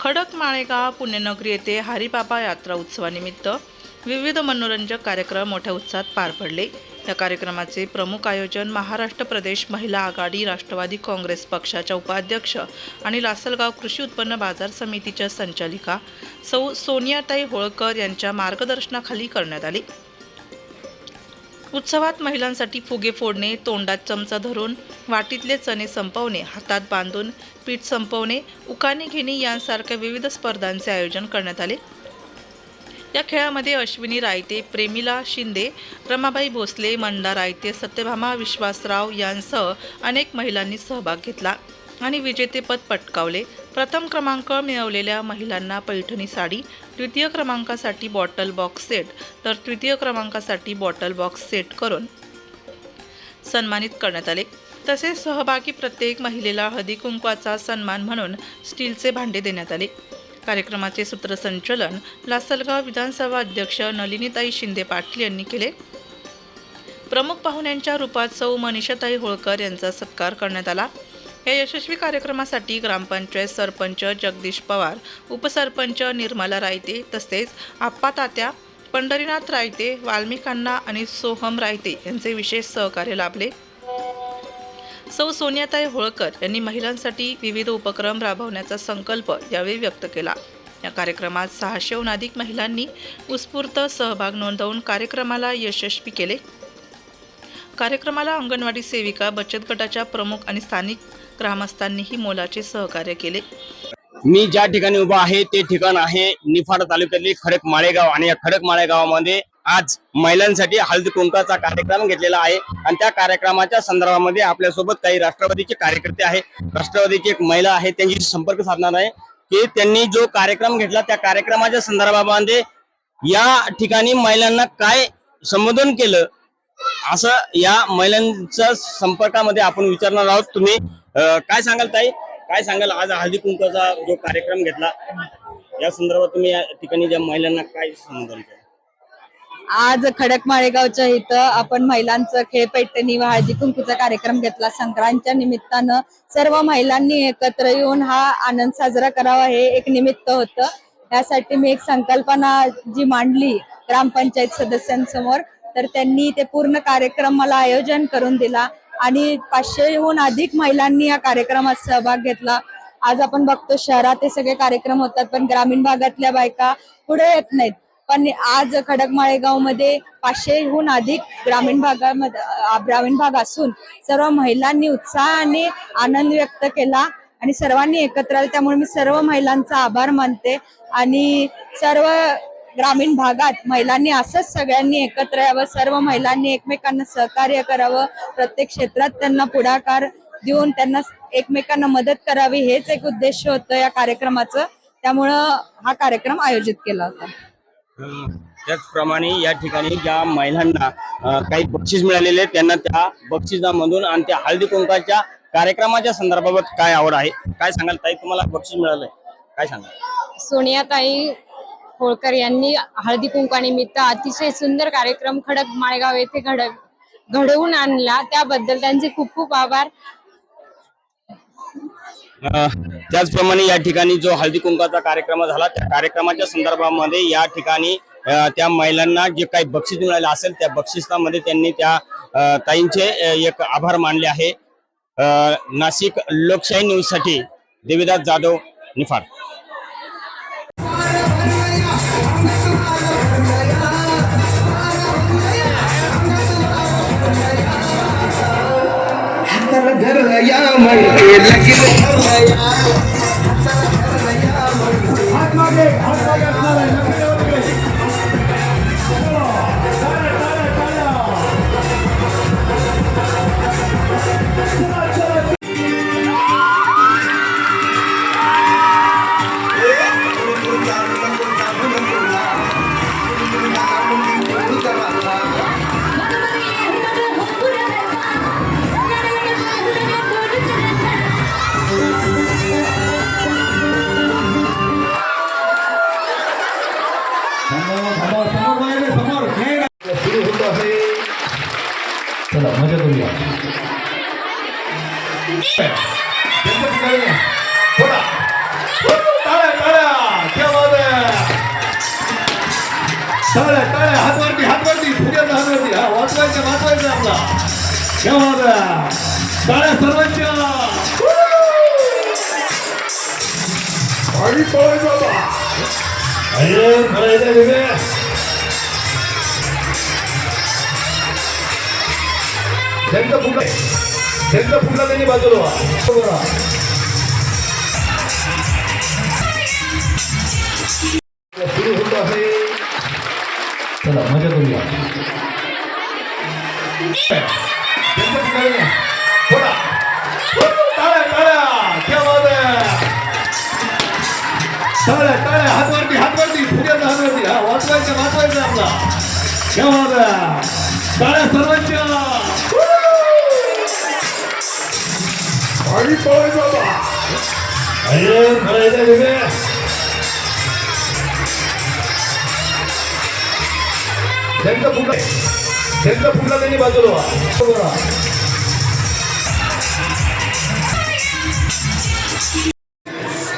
खडक माळेगाव पुण्यनगरी येथे हरिबाबा यात्रा उत्सवानिमित्त विविध मनोरंजक कार्यक्रम मोठ्या उत्साहात पार पडले। या कार्यक्रमाचे प्रमुख आयोजन महाराष्ट्र प्रदेश महिला आघाडी राष्ट्रवादी काँग्रेस पक्षाच्या उपाध्यक्ष आणि लासलगाव कृषी उत्पन्न बाजार समितीच्या संचालिका सौ सोनियाताई होळकर यांच्या मार्गदर्शनाखाली करण्यात आले। उत्सवात महिलांसाठी फुगे फोडणे, तोंडात चमचा धरून वाटीतले चणे संपवणे, हातात बांधून पीठ संपवणे, उकाणे घेणे यांसारख्या विविध स्पर्धांचे आयोजन करण्यात आले। या खेळामध्ये अश्विनी रायते, प्रेमिला शिंदे, रमाबाई भोसले, मंदा रायते, सत्यभामा विश्वासराव यांसह अनेक महिलांनी सहभाग घेतला आणि विजेतेपद पटकावले। प्रथम क्रमांक मिळवलेल्या महिलांना पैठणी साडी, द्वितीय क्रमांकासाठी बॉटल बॉक्स सेट तर तृतीय क्रमांकासाठी बॉटल बॉक्स सेट करून सन्मानित करण्यात आले। तसेच सहभागी प्रत्येक महिलेला हळदी कुंकवाचा सन्मान म्हणून स्टीलचे भांडे देण्यात आले। कार्यक्रमाचे सूत्रसंचालन लासलगाव विधानसभा अध्यक्ष नलिनीताई शिंदे पाटील यांनी केले। प्रमुख पाहुण्यांच्या रूपात सौ मनीषाताई होळकर यांचा सत्कार करण्यात आला। या यशस्वी कार्यक्रमासाठी ग्रामपंचायत सरपंच जगदीश पवार, उपसरपंच निर्मला रायते तसेच आप्पा तात्या, पंढरीनाथ रायते, वाल्मिकांना आणि सोहम रायते यांचे विशेष सहकार्य लाभले। सौ सोनियाताई होळकर यांनी महिलांसाठी विविध उपक्रम राबवण्याचा संकल्प यावेळी व्यक्त केला। या कार्यक्रमात 600हून अधिक महिलांनी उत्स्फूर्त सहभाग नोंदवून कार्यक्रमाला यशस्वी केले। कार्यक्रमाला अंगणवाडी सेविका, बचत गटाच्या प्रमुख आणि स्थानिक ग्रामस्थांनीही मोलाचे सहकार्य केले। मी ज्या ठिकाणी उभा आहे ते ठिकाण आहे निफाड तालुक्यातले खडक माळेगाव आणि या खडक माळेगावामध्ये आज महिलांसाठी हळदी कुंकाचा कार्यक्रम घेतलेला आहे आणि त्या कार्यक्रमाच्या संदर्भामध्ये आपल्यासोबत काही राष्ट्रवादीचे कार्यकर्ते आहे, राष्ट्रवादीची एक महिला आहे, त्यांची संपर्क साधणार आहे की त्यांनी जो कार्यक्रम घेतला त्या कार्यक्रमाच्या संदर्भामध्ये या ठिकाणी महिलांना काय संबोधन केलं असं या महिलांच्या संपर्कामध्ये आपण विचारणार आहोत। तुम्ही काय सांगाल ताई, काय सांगाल आज हळदी कुंकाचा जो कार्यक्रम घेतला या संदर्भात तुम्ही या ठिकाणी ज्या महिलांना काय संबोधन केलं? आज खडक माळेगावच्या इथं आपण महिलांचं खेळ पैठणी व हळदी कुंकूचा कार्यक्रम घेतला। संक्रांतीच्या निमित्तानं सर्व महिलांनी एकत्र येऊन हा आनंद साजरा करावा हे एक निमित्त होतं। यासाठी मी एक संकल्पना जी मांडली ग्रामपंचायत सदस्यांसमोर, तर त्यांनी ते पूर्ण कार्यक्रम मला आयोजन करून दिला आणि 500हून अधिक महिलांनी या कार्यक्रमात सहभाग घेतला। आज आपण बघतो शहरात हे सगळे कार्यक्रम होतात पण ग्रामीण भागातल्या बायका पुढे येत नाहीत, पण आज खडक माळेगाव मध्ये 500हून अधिक ग्रामीण भाग असून सर्व महिलांनी उत्साहाने आनंद व्यक्त केला आणि सर्वांनी एकत्र आले। त्यामुळे मी सर्व महिलांचा आभार मानते आणि सर्व ग्रामीण भागात महिलांनी असंच सगळ्यांनी एकत्र यावं, सर्व महिलांनी एकमेकांना सहकार्य करावं, प्रत्येक क्षेत्रात त्यांना पुढाकार देऊन त्यांना एकमेकांना मदत करावी हेच एक उद्देश होतं या कार्यक्रमाचं। त्यामुळं हा कार्यक्रम आयोजित केला होता। त्याचप्रमाणे या ठिकाणी ज्या महिलांना काही बक्षीस मिळालेले त्यांना त्या बक्षिसामधून आणि त्या हळदी कुंकाच्या कार्यक्रमाच्या संदर्भात काय आवड आहे, काय सांगाल ताई? तुम्हाला बक्षीस मिळालंय, काय सांगाल? सोनियाताई होळकर यांनी हळदी कुंकानिमित्त अतिशय सुंदर कार्यक्रम खडक माळेगाव येथे घडवून आणला, त्याबद्दल त्यांचे खूप खूप आभार। त्याचप्रमाणे या ठिकाणी जो हळदी कुंकाचा कार्यक्रम झाला त्या कार्यक्रमाच्या संदर्भामध्ये या ठिकाणी त्या महिलांना जे काही बक्षीस मिळाले असेल त्या बक्षिसामध्ये त्यांनी त्या ताईंचे एक आभार मानले आहे। नाशिक लोकशाही न्यूज साठी देविदास जाधव, निफाड। चला मजा करूया। थोडा फुग्याचा हातवरती हा वाचवायचं आपला केव्हा टाळ्या सर्वांच्या आणि पळय बाबा अरे पळायला वेगळे त्यांचा फुटला त्यांनी बाजूला व्हा. सुरू होत आहे. चला मजा करूया. त्यांचा फुटला थोडा टाळ्या क्या बात आहे. टाळ्या हातवरती फुग्याचा हातवरती हा वाचवायचं आपला क्या बात आहे. टाळ्या सर्वांच्या आणि पळय बाबा अरे पळायला वेगळे त्यांचा फुटला त्यांनी बाजूला व्हा.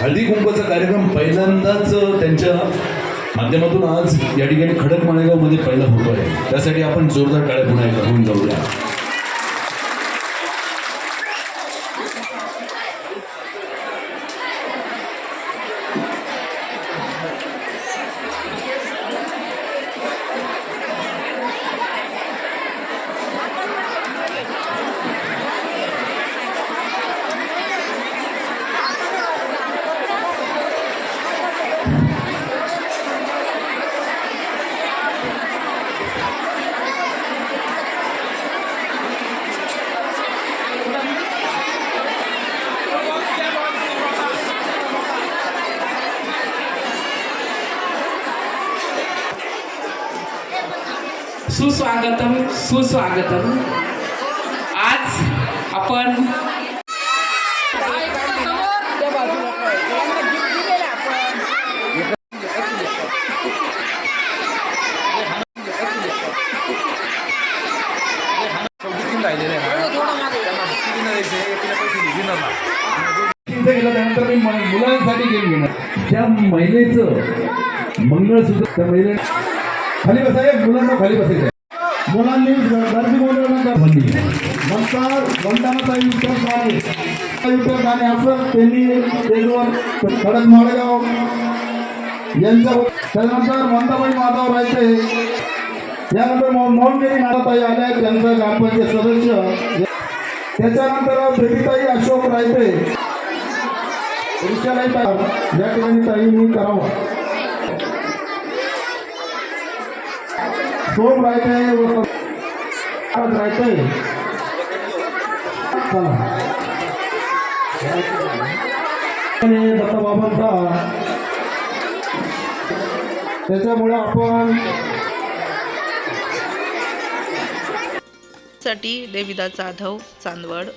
हळदी कुंकवाचा कार्यक्रम पहिल्यांदाच त्यांच्या माध्यमातून आज या ठिकाणी खडक माळेगाव मध्ये पहिला होतो आहे. त्यासाठी आपण जोरदार टाळ्या पुन्हा एकदा होऊन जाऊया. सुस्वागतम. आज आपण त्यानंतर मी मुलांसाठी गेम घेणार. त्या महिलेचं मंगळसूत्र त्या महिले खाली बसायचं. मुलांना खाली बसायचं. मुलांनी गर्दी बोलवण्यानंतर म्हणताना गाणे असं त्यांनी स्टेजवर खडक माळेगाव यांच्या त्यानंतर मंदाबाई माधव रायते यानंतर मोहनगिरी नाराताई आल्या त्यांचं ग्रामपंचायत सदस्य. त्याच्यानंतर बेबीताई अशोक रायते रिक्षालाही या ठिकाणी ताईंनी करावं. सोम रायते व रायते दत्ताबाबांचा त्याच्यामुळे आपण साठी देविदास जाधव, चांदवड.